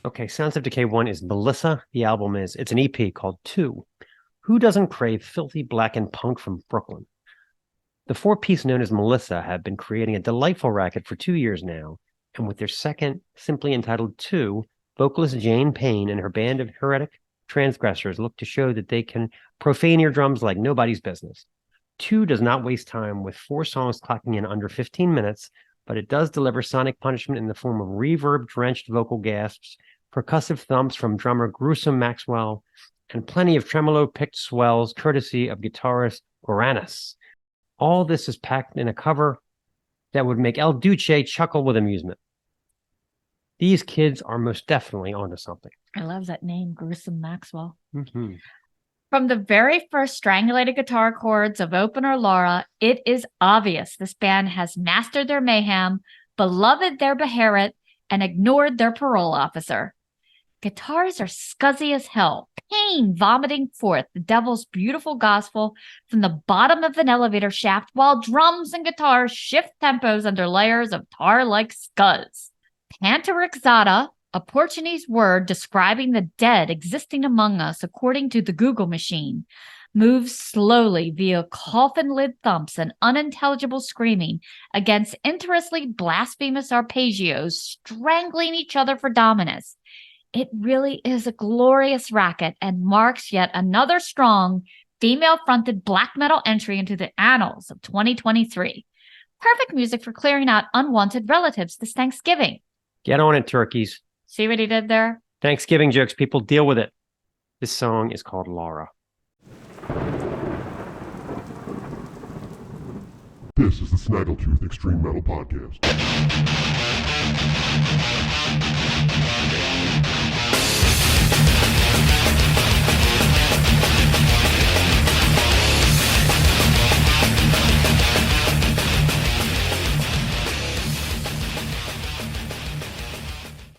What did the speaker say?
Okay, Sounds of Decay 1 is Melissa. The album it's an EP called 2. Who doesn't crave filthy black and punk from Brooklyn? The four-piece known as Melissa have been creating a delightful racket for 2 years now, and with their second, simply entitled 2, vocalist Jane Payne and her band of heretic transgressors look to show that they can profane eardrums like nobody's business. 2 does not waste time with 4 songs clocking in under 15 minutes, but it does deliver sonic punishment in the form of reverb-drenched vocal gasps, percussive thumps from drummer Gruesome Maxwell, and plenty of tremolo-picked swells courtesy of guitarist Oranis. All this is packed in a cover that would make El Duce chuckle with amusement. These kids are most definitely onto something. I love that name, Gruesome Maxwell. Mm-hmm. From the very first strangulated guitar chords of Opener Laura, it is obvious this band has mastered their mayhem, beloved their Beharit, and ignored their parole officer. Guitars are scuzzy as hell, pain vomiting forth the devil's beautiful gospel from the bottom of an elevator shaft, while drums and guitars shift tempos under layers of tar-like scuzz. Panterixata, a Portuguese word describing the dead existing among us according to the Google machine, moves slowly via coffin lid thumps and unintelligible screaming against interestly blasphemous arpeggios strangling each other for dominance. It really is a glorious racket and marks yet another strong, female-fronted black metal entry into the annals of 2023. Perfect music for clearing out unwanted relatives this Thanksgiving. Get on it, turkeys. See what he did there? Thanksgiving jokes, people, deal with it. This song is called Laura. This is the Snaggletooth Extreme Metal Podcast.